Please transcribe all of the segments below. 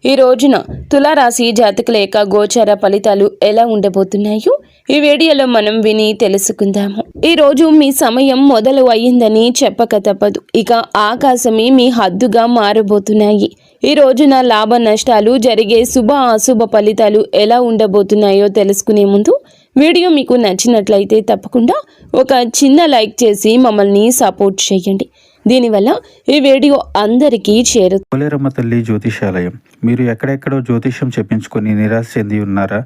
ఈ రోజున తులారాశి జాతకుల యొక్క గోచార ఫలితాలు ఎలా ఉండబోతున్నాయో ఈ వీడియోలో మనం విని తెలుసుకుందాము. ఈ రోజు మీ సమయం మొదలు అయ్యిందని చెప్పక తప్పదు. ఇక ఆకాశమే మీ హద్దుగా మారబోతున్నాయి. ఈ రోజున లాభ నష్టాలు జరిగే శుభ అశుభ ఫలితాలు ఎలా ఉండబోతున్నాయో తెలుసుకునే ముందు వీడియో మీకు నచ్చినట్లయితే తప్పకుండా ఒక చిన్న లైక్ చేసి మమ్మల్ని సపోర్ట్ చేయండి. దీనివల్ల ఈ వీడియో అందరికీ చేరుతుంది. పోలేరమ్మ తల్లి జ్యోతిషాలయం. మీరు ఎక్కడెక్కడో జ్యోతిష్యం చెప్పించుకొని నిరాశ చెంది ఉన్నారా?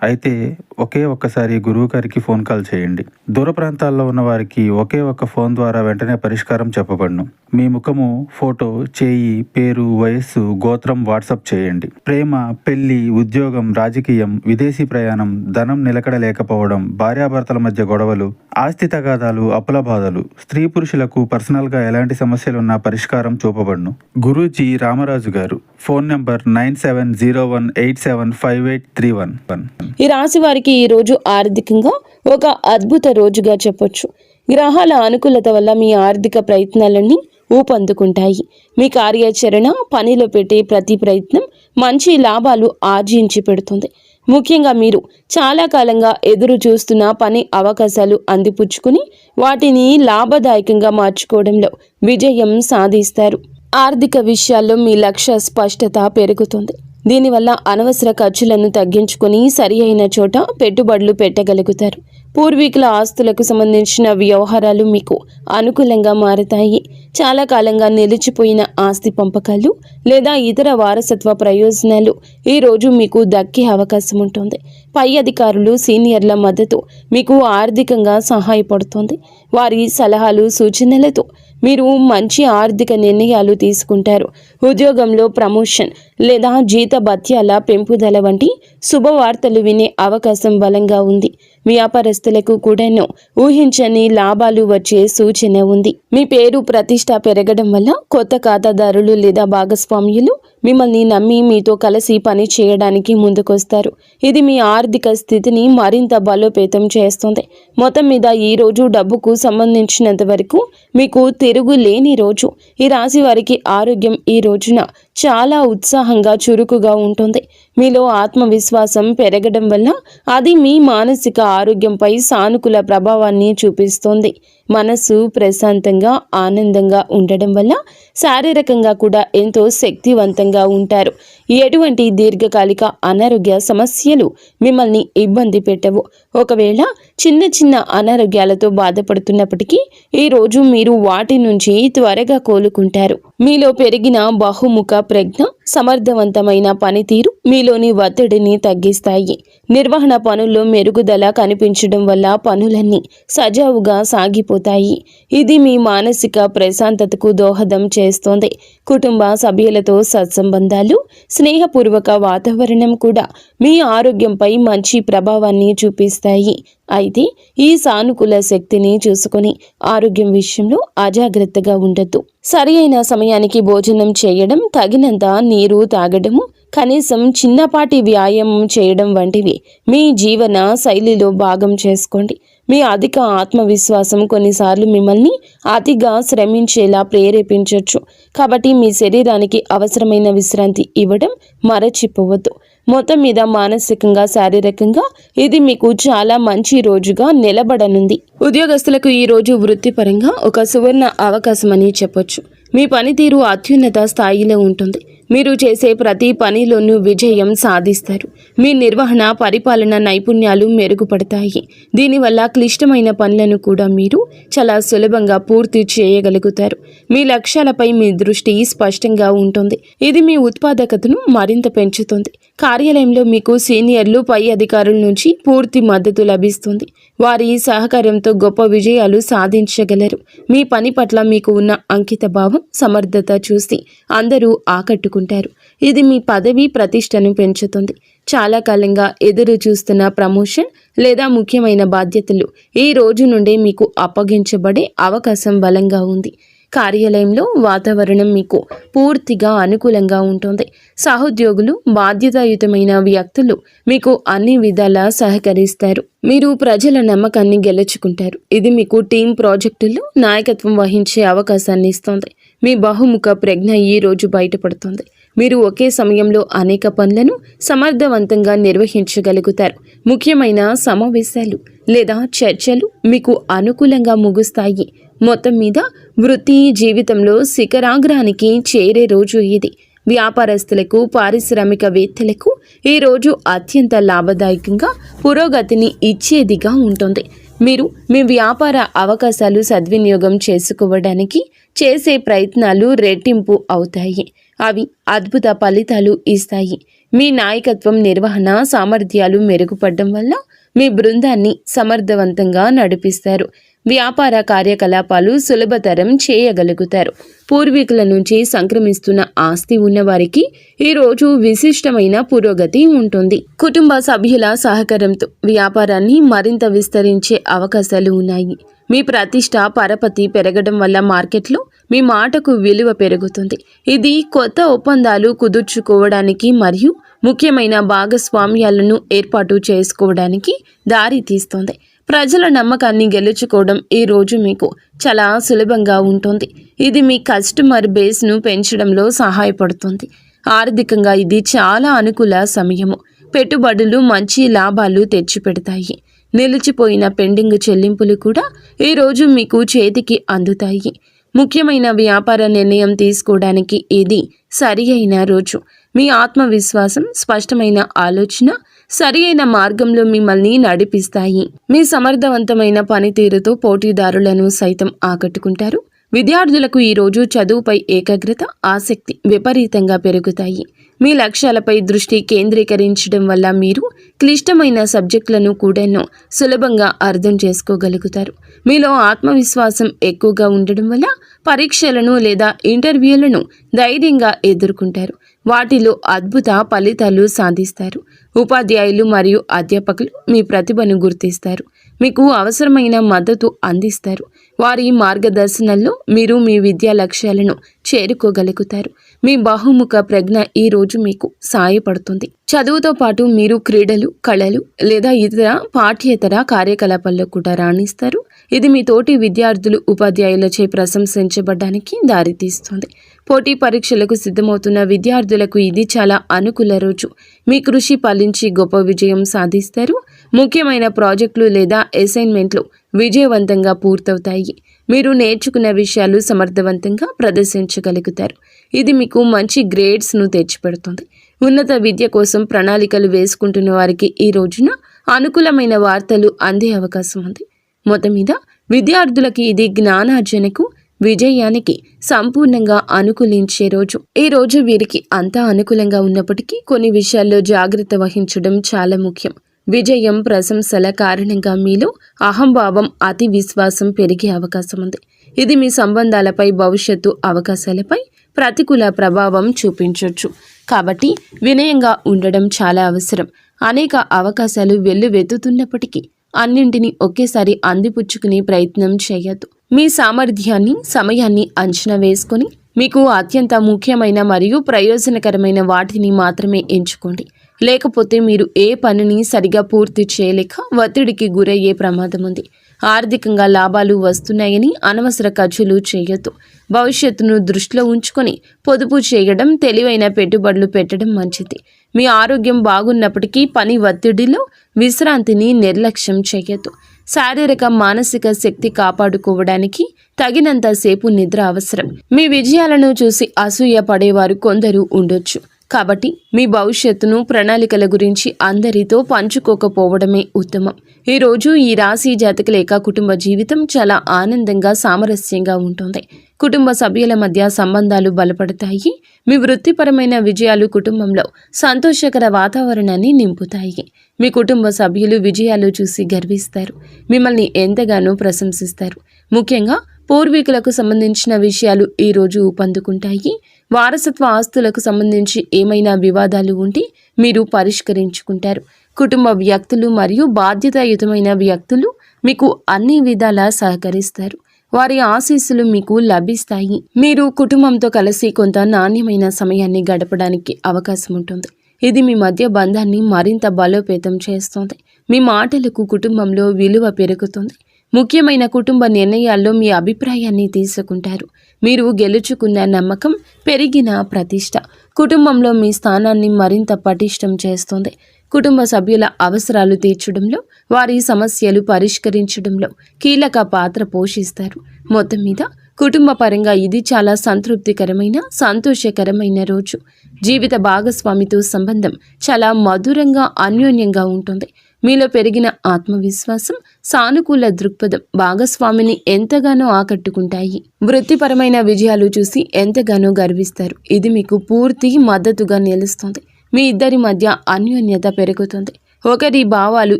అయితే ఒకే ఒక్కసారి గురువు గారికి ఫోన్ కాల్ చేయండి. దూర ప్రాంతాల్లో ఉన్న వారికి ఒకే ఒక్క ఫోన్ ద్వారా వెంటనే పరిష్కారం చెప్పబడును. మీ ముఖము, ఫోటో, చేయి, పేరు, వయస్సు, గోత్రం వాట్సాప్ చేయండి. ప్రేమ, పెళ్లి, ఉద్యోగం, రాజకీయం, విదేశీ ప్రయాణం, ధనం నిలకడ లేకపోవడం, భార్యాభర్తల మధ్య గొడవలు, ఆస్తి తగాదాలు, అప్పుల బాధలు, స్త్రీ పురుషులకు పర్సనల్ గా ఎలాంటి సమస్యలున్నా పరిష్కారం చూపబడును. గురూజీ రామరాజు గారు. Phone number 9701875831. ఈ రాశి వారికి ఈ రోజు ఆర్థికంగా ఒక అద్భుత రోజుగా చెప్పొచ్చు. గ్రహాల అనుకూలత వల్ల మీ ఆర్థిక ప్రయత్నాలన్నీ ఊపందుకుంటాయి. మీ కార్యాచరణ, పనిలో పెట్టే ప్రతి ప్రయత్నం మంచి లాభాలు ఆర్జించి పెడుతుంది. ముఖ్యంగా మీరు చాలా కాలంగా ఎదురు చూస్తున్న పని అవకాశాలు అందిపుచ్చుకుని వాటిని లాభదాయకంగా మార్చుకోవడంలో విజయం సాధిస్తారు. ఆర్థిక విషయాల్లో మీ లక్ష్య స్పష్టత పెరుగుతుంది. దీనివల్ల అనవసర ఖర్చులను తగ్గించుకొని సరి అయిన చోట పెట్టుబడులు పెట్టగలుగుతారు. పూర్వీకుల ఆస్తులకు సంబంధించిన వ్యవహారాలు మీకు అనుకూలంగా మారతాయి. చాలా కాలంగా నిలిచిపోయిన ఆస్తి పంపకాలు లేదా ఇతర వారసత్వ ప్రయోజనాలు ఈ రోజు మీకు దక్కే అవకాశం ఉంటుంది. పై అధికారులు, సీనియర్ల మద్దతు మీకు ఆర్థికంగా సహాయపడుతుంది. వారి సలహాలు, సూచనలతో మీరు మంచి ఆర్థిక నిర్ణయాలు తీసుకుంటారు. ఉద్యోగంలో ప్రమోషన్ లేదా జీతభత్యాల పెంపుదల వంటి శుభవార్తలు వినే అవకాశం బలంగా ఉంది. వ్యాపారస్తులకు కూడాను ఊహించని లాభాలు వచ్చే సూచన ఉంది. మీ పేరు ప్రతిష్ట పెరగడం వల్ల కొత్త ఖాతాదారులు లేదా భాగస్వామ్యులు మిమ్మల్ని నమ్మి మీతో కలిసి పని చేయడానికి ముందుకొస్తారు. ఇది మీ ఆర్థిక స్థితిని మరింత బలోపేతం చేస్తుంది. మొత్తం మీద ఈ రోజు డబ్బుకు సంబంధించినంత వరకు మీకు తిరుగులేని రోజు. ఈ రాశి వారికి ఆరోగ్యం ఈ రోజున చాలా ఉత్సాహంగా, చురుకుగా ఉంటుంది. మీలో ఆత్మవిశ్వాసం పెరగడం వల్ల అది మీ మానసిక ఆరోగ్యంపై సానుకూల ప్రభావాన్ని చూపిస్తుంది. మనసు ప్రశాంతంగా, ఆనందంగా ఉండడం వల్ల శారీరకంగా కూడా ఎంతో శక్తివంతంగా ఉంటారు. ఎటువంటి దీర్ఘకాలిక అనారోగ్య సమస్యలు మిమ్మల్ని ఇబ్బంది పెట్టవు. ఒకవేళ చిన్న చిన్న అనారోగ్యాలతో బాధపడుతున్నప్పటికీ ఈ రోజు మీరు వాటి నుంచి త్వరగా కోలుకుంటారు. మీలో పెరిగిన బహుముఖ ప్రజ్ఞ, సమర్థవంతమైన పనితీరు మీలోని ఒత్తిడిని తగ్గిస్తాయి. నిర్వహణ పనుల్లో మెరుగుదల కనిపించడం వల్ల పనులన్నీ సజావుగా సాగిపోతాయి. ఇది మీ మానసిక ప్రశాంతతకు దోహదం చేస్తోంది. కుటుంబ సభ్యులతో సత్సంబంధాలు, స్నేహపూర్వక వాతావరణం కూడా మీ ఆరోగ్యంపై మంచి ప్రభావాన్ని చూపిస్తాయి. అయితే ఈ సానుకూల శక్తిని చూసుకొని ఆరోగ్యం విషయంలో అజాగ్రత్తగా ఉండొద్దు. సరి అయిన సమయానికి భోజనం చేయడం, తగినంత నీరు తాగడము, కనీసం చిన్నపాటి వ్యాయామం చేయడం వంటివి మీ జీవన శైలిలో భాగం చేసుకోండి. మీ అధిక ఆత్మవిశ్వాసం కొన్నిసార్లు మిమ్మల్ని అతిగా శ్రమించేలా ప్రేరేపించవచ్చు. కాబట్టి మీ శరీరానికి అవసరమైన విశ్రాంతి ఇవ్వడం మరచిపోవద్దు. మొత్తం మీద మానసికంగా, శారీరకంగా ఇది మీకు చాలా మంచి రోజుగా నిలబడనుంది. ఉద్యోగస్తులకు ఈ రోజు వృత్తిపరంగా ఒక సువర్ణ అవకాశం అని చెప్పొచ్చు. మీ పనితీరు అత్యున్నత స్థాయిలో ఉంటుంది. మీరు చేసే ప్రతి పనిలోనూ విజయం సాధిస్తారు. మీ నిర్వహణ, పరిపాలన నైపుణ్యాలు మెరుగుపడతాయి. దీనివల్ల క్లిష్టమైన పనులను కూడా మీరు చాలా సులభంగా పూర్తి చేయగలుగుతారు. మీ లక్ష్యాలపై మీ దృష్టి స్పష్టంగా ఉంటుంది. ఇది మీ ఉత్పాదకతను మరింత పెంచుతుంది. కార్యాలయంలో మీకు సీనియర్లు, పై అధికారుల నుంచి పూర్తి మద్దతు లభిస్తుంది. వారి సహకారంతో గొప్ప విజయాలు సాధించగలరు. మీ పని పట్ల మీకు ఉన్న అంకిత భావం, సమర్థత చూసి అందరూ ఆకట్టుకుంటారు. ఇది మీ పదవి ప్రతిష్టను పెంచుతుంది. చాలా కాలంగా ఎదురు చూస్తున్న ప్రమోషన్ లేదా ముఖ్యమైన బాధ్యతలు ఈ రోజు నుండే మీకు అప్పగించబడే అవకాశం బలంగా ఉంది. కార్యాలయంలో వాతావరణం మీకు పూర్తిగా అనుకూలంగా ఉంటుంది. సహోద్యోగులు, బాధ్యతాయుతమైన వ్యక్తులు మీకు అన్ని విధాలా సహకరిస్తారు. మీరు ప్రజల నమ్మకాన్ని గెలుచుకుంటారు. ఇది మీకు టీం ప్రాజెక్టుల్లో నాయకత్వం వహించే అవకాశాన్ని ఇస్తుంది. మీ బహుముఖ ప్రజ్ఞ ఈ రోజు బయటపడుతుంది. మీరు ఒకే సమయంలో అనేక పనులను సమర్థవంతంగా నిర్వహించగలుగుతారు. ముఖ్యమైన సమావేశాలు లేదా చర్చలు మీకు అనుకూలంగా ముగుస్తాయి. మొత్తం మీద వృత్తి జీవితంలో శిఖరాగ్రానికి చేరే రోజు ఇది. వ్యాపారస్తులకు, పారిశ్రామికవేత్తలకు ఈ రోజు అత్యంత లాభదాయకంగా పురోగతిని ఇచ్చేదిగా ఉంటుంది. మీరు మీ వ్యాపార అవకాశాలు సద్వినియోగం చేసుకోవడానికి చేసే ప్రయత్నాలు రెట్టింపు అవుతాయి. అవి అద్భుత ఫలితాలు ఇస్తాయి. మీ నాయకత్వం, నిర్వహణ సామర్థ్యాలు మెరుగుపడడం వల్ల మీ బృందాన్ని సమర్థవంతంగా నడిపిస్తారు. వ్యాపార కార్యకలాపాలు సులభతరం చేయగలుగుతారు. పూర్వీకుల నుంచి సంక్రమిస్తున్న ఆస్తి ఉన్నవారికి ఈరోజు విశిష్టమైన పురోగతి ఉంటుంది. కుటుంబ సభ్యుల సహకారంతో వ్యాపారాన్ని మరింత విస్తరించే అవకాశాలు ఉన్నాయి. మీ ప్రతిష్ట, పరపతి పెరగడం వల్ల మార్కెట్లో మీ మాటకు విలువ పెరుగుతుంది. ఇది కొత్త ఒప్పందాలు కుదుర్చుకోవడానికి మరియు ముఖ్యమైన భాగస్వామ్యాలను ఏర్పాటు చేసుకోవడానికి దారి తీస్తుంది. ప్రజల నమ్మకాన్ని గెలుచుకోవడం ఈ రోజు మీకు చాలా సులభంగా ఉంటుంది. ఇది మీ కస్టమర్ బేస్ను పెంచడంలో సహాయపడుతుంది. ఆర్థికంగా ఇది చాలా అనుకూల సమయము. పెట్టుబడులు మంచి లాభాలు తెచ్చిపెడతాయి. నిలిచిపోయిన పెండింగ్ చెల్లింపులు కూడా ఈరోజు మీకు చేతికి అందుతాయి. ముఖ్యమైన వ్యాపార నిర్ణయం తీసుకోవడానికి ఇది సరి అయిన రోజు. మీ ఆత్మవిశ్వాసం, స్పష్టమైన ఆలోచన సరి అయిన మార్గంలో మిమ్మల్ని నడిపిస్తాయి. మీ సమర్థవంతమైన పనితీరుతో పోటీదారులను సైతం ఆకట్టుకుంటారు. విద్యార్థులకు ఈరోజు చదువుపై ఏకాగ్రత, ఆసక్తి విపరీతంగా పెరుగుతాయి. మీ లక్ష్యాలపై దృష్టి కేంద్రీకరించడం వల్ల మీరు క్లిష్టమైన సబ్జెక్టులను కూడా సులభంగా అర్థం చేసుకోగలుగుతారు. మీలో ఆత్మవిశ్వాసం ఎక్కువగా ఉండడం వల్ల పరీక్షలను లేదా ఇంటర్వ్యూలను ధైర్యంగా ఎదుర్కొంటారు. వాటిలో అద్భుత ఫలితాలు సాధిస్తారు. ఉపాధ్యాయులు మరియు అధ్యాపకులు మీ ప్రతిభను గుర్తిస్తారు. మీకు అవసరమైన మద్దతు అందిస్తారు. వారి మార్గదర్శనంలో మీరు మీ విద్యా లక్ష్యాలను చేరుకోగలుగుతారు. మీ బహుముఖ ప్రజ్ఞ ఈ రోజు మీకు సహాయపడుతుంది. చదువుతో పాటు మీరు క్రీడలు, కళలు లేదా ఇతర పాఠ్యేతర కార్యకలాపాల్లో కూడా రాణిస్తారు. ఇది మీ తోటి విద్యార్థులు, ఉపాధ్యాయులచే ప్రశంసించబడడానికి దారితీస్తుంది. పోటీ పరీక్షలకు సిద్ధమవుతున్న విద్యార్థులకు ఇది చాలా అనుకూల రోజు. మీ కృషి ఫలించి గొప్ప విజయం సాధిస్తారు. ముఖ్యమైన ప్రాజెక్టులు లేదా అసైన్మెంట్లు విజయవంతంగా పూర్తవుతాయి. మీరు నేర్చుకున్న విషయాలు సమర్థవంతంగా ప్రదర్శించగలుగుతారు. ఇది మీకు మంచి గ్రేడ్స్ను తెచ్చిపెడుతుంది. ఉన్నత విద్య కోసం ప్రణాళికలు వేసుకుంటున్న వారికి ఈ రోజున అనుకూలమైన వార్తలు అందే అవకాశం ఉంది. మొత్తం మీద విద్యార్థులకి ఇది జ్ఞానార్జనకు, విజయానికి సంపూర్ణంగా అనుకూలించే రోజు. ఈ రోజు వీరికి అంతా అనుకూలంగా ఉన్నప్పటికీ కొన్ని విషయాల్లో జాగ్రత్త వహించడం చాలా ముఖ్యం. విజయం, ప్రశంసల కారణంగా మీలో అహంభావం, అతి విశ్వాసం పెరిగే అవకాశం ఉంది. ఇది మీ సంబంధాలపై, భవిష్యత్తు అవకాశాలపై ప్రతికూల ప్రభావం చూపించవచ్చు. కాబట్టి వినయంగా ఉండడం చాలా అవసరం. అనేక అవకాశాలు వెల్లువెత్తుతున్నప్పటికీ అన్నింటినీ ఒకేసారి అందిపుచ్చుకునే ప్రయత్నం చేయొద్దు. మీ సామర్థ్యాన్ని, సమయాన్ని అంచనా వేసుకొని మీకు అత్యంత ముఖ్యమైన మరియు ప్రయోజనకరమైన వాటిని మాత్రమే ఎంచుకోండి. లేకపోతే మీరు ఏ పనిని సరిగా పూర్తి చేయలేక ఒత్తిడికి గురయ్యే ప్రమాదం ఉంది. ఆర్థికంగా లాభాలు వస్తున్నాయని అనవసర ఖర్చులు చేయొద్దు. భవిష్యత్తును దృష్టిలో ఉంచుకొని పొదుపు చేయడం, తెలివైన పెట్టుబడులు పెట్టడం మంచిది. మీ ఆరోగ్యం బాగున్నప్పటికీ పని ఒత్తిడిలో విశ్రాంతిని నిర్లక్ష్యం చేయొద్దు. శారీరక, మానసిక శక్తి కాపాడుకోవడానికి తగినంత సేపు నిద్ర అవసరం. మీ విజయాలను చూసి అసూయ పడేవారు కొందరు ఉండొచ్చు. కాబట్టి మీ భవిష్యత్తును, ప్రణాళికల గురించి అందరితో పంచుకోకపోవడమే ఉత్తమం. ఈరోజు ఈ రాశి జాతకుల యొక్క కుటుంబ జీవితం చాలా ఆనందంగా, సామరస్యంగా ఉంటుంది. కుటుంబ సభ్యుల మధ్య సంబంధాలు బలపడతాయి. మీ వృత్తిపరమైన విజయాలు కుటుంబంలో సంతోషకర వాతావరణాన్ని నింపుతాయి. మీ కుటుంబ సభ్యులు విజయాలు చూసి గర్విస్తారు. మిమ్మల్ని ఎంతగానో ప్రశంసిస్తారు. ముఖ్యంగా పూర్వీకులకు సంబంధించిన విషయాలు ఈరోజు ఊపందుకుంటాయి. వారసత్వ ఆస్తులకు సంబంధించి ఏమైనా వివాదాలు ఉంటే మీరు పరిష్కరించుకుంటారు. కుటుంబ వ్యక్తులు మరియు బాధ్యతాయుతమైన వ్యక్తులు మీకు అన్ని విధాలా సహకరిస్తారు. వారి ఆశీస్సులు మీకు లభిస్తాయి. మీరు కుటుంబంతో కలిసి కొంత నాణ్యమైన సమయాన్ని గడపడానికి అవకాశం ఉంటుంది. ఇది మీ మధ్య బంధాన్ని మరింత బలోపేతం చేస్తుంది. మీ మాటలకు కుటుంబంలో విలువ పెరుగుతుంది. ముఖ్యమైన కుటుంబ నిర్ణయాల్లో మీ అభిప్రాయాన్ని తీసుకుంటారు. మీరు గెలుచుకున్న నమ్మకం, పెరిగిన ప్రతిష్ట కుటుంబంలో మీ స్థానాన్ని మరింత పటిష్టం చేస్తుంది. కుటుంబ సభ్యుల అవసరాలు తీర్చడంలో, వారి సమస్యలు పరిష్కరించడంలో కీలక పాత్ర పోషిస్తారు. మొత్తం మీద కుటుంబ పరంగా ఇది చాలా సంతృప్తికరమైన, సంతోషకరమైన రోజు. జీవిత భాగస్వామితో సంబంధం చాలా మధురంగా, అన్యోన్యంగా ఉంటుంది. మీలో పెరిగిన ఆత్మవిశ్వాసం, సానుకూల దృక్పథం భాగస్వామిని ఎంతగానో ఆకట్టుకుంటాయి. వృత్తిపరమైన విజయాలు చూసి ఎంతగానో గర్విస్తారు. ఇది మీకు పూర్తి మద్దతుగా నిలుస్తుంది. మీ ఇద్దరి మధ్య అన్యోన్యత పెరుగుతుంది. ఒకరి భావాలు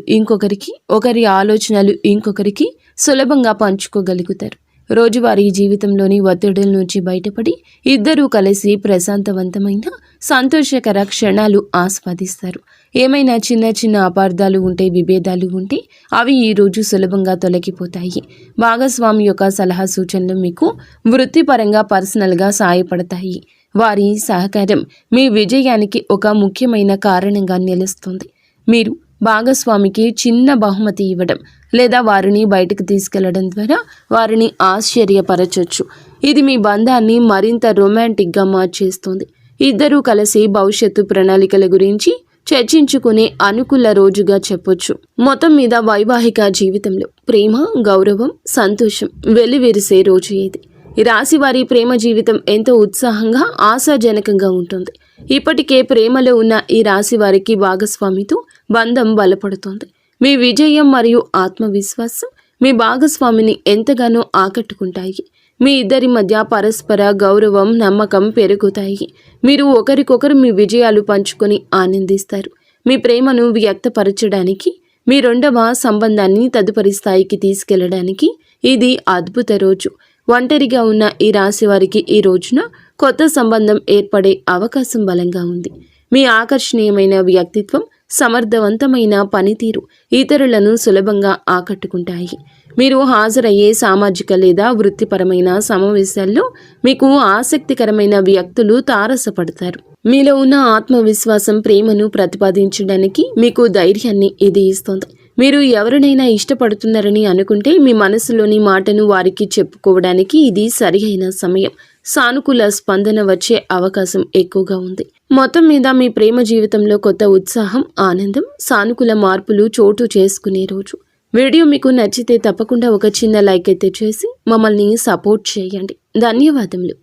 ఇంకొకరికి, ఒకరి ఆలోచనలు ఇంకొకరికి సులభంగా పంచుకోగలుగుతారు. రోజువారీ జీవితంలోని ఒత్తిడుల నుంచి బయటపడి ఇద్దరూ కలిసి ప్రశాంతవంతమైన, సంతోషకర క్షణాలు ఆస్వాదిస్తారు. ఏమైనా చిన్న చిన్న అపార్థాలు ఉంటే, విభేదాలు ఉంటే అవి ఈరోజు సులభంగా తొలగిపోతాయి. భాగస్వామి యొక్క సలహా సూచనలు మీకు వృత్తిపరంగా, పర్సనల్గా సాయపడతాయి. వారి సహకారం మీ విజయానికి ఒక ముఖ్యమైన కారణంగా నిలుస్తుంది. మీరు భాగస్వామికి చిన్న బహుమతి ఇవ్వడం లేదా వారిని బయటకు తీసుకెళ్లడం ద్వారా వారిని ఆశ్చర్యపరచొచ్చు. ఇది మీ బంధాన్ని మరింత రొమాంటిక్గా మార్చేస్తుంది. ఇద్దరూ కలిసి భవిష్యత్తు ప్రణాళికల గురించి చర్చించుకునే అనుకూల రోజుగా చెప్పొచ్చు. మొత్తం మీద వైవాహిక జీవితంలో ప్రేమ, గౌరవం, సంతోషం వెల్లివిరిసే రోజు ఇది. ఈ రాశి వారి ప్రేమ జీవితం ఎంతో ఉత్సాహంగా, ఆశాజనకంగా ఉంటుంది. ఇప్పటికే ప్రేమలో ఉన్న ఈ రాశి వారికి భాగస్వామితో బంధం బలపడుతోంది. మీ విజయం మరియు ఆత్మవిశ్వాసం మీ భాగస్వామిని ఎంతగానో ఆకట్టుకుంటాయి. మీ ఇద్దరి మధ్య పరస్పర గౌరవం, నమ్మకం పెరుగుతాయి. మీరు ఒకరికొకరు మీ విజయాలు పంచుకొని ఆనందిస్తారు. మీ ప్రేమను వ్యక్తపరచడానికి, మీ రెండవ సంబంధాన్ని తదుపరి స్థాయికి తీసుకెళ్లడానికి ఇది అద్భుత రోజు. ఒంటరిగా ఉన్న ఈ రాశి వారికి ఈ రోజున కొత్త సంబంధం ఏర్పడే అవకాశం బలంగా ఉంది. మీ ఆకర్షణీయమైన వ్యక్తిత్వం, సమర్థవంతమైన పనితీరు ఇతరులను సులభంగా ఆకట్టుకుంటాయి. మీరు హాజరయ్యే సామాజిక లేదా వృత్తిపరమైన సమావేశాల్లో మీకు ఆసక్తికరమైన వ్యక్తులు తారసపడతారు. మీలో ఉన్న ఆత్మవిశ్వాసం, ప్రేమను ప్రతిపాదించడానికి మీకు ధైర్యాన్ని ఇది ఇస్తుంది. మీరు ఎవరినైనా ఇష్టపడుతున్నారని అనుకుంటే మీ మనసులోని మాటను వారికి చెప్పుకోవడానికి ఇది సరియైన సమయం. సానుకూల స్పందన వచ్చే అవకాశం ఎక్కువగా ఉంది. మొత్తం మీద మీ ప్రేమ జీవితంలో కొత్త ఉత్సాహం, ఆనందం, సానుకూల మార్పులు చోటు చేసుకునే రోజు. వీడియో మీకు నచ్చితే తప్పకుండా ఒక చిన్న లైక్ అయితే చేసి మమ్మల్ని సపోర్ట్ చేయండి. ధన్యవాదములు.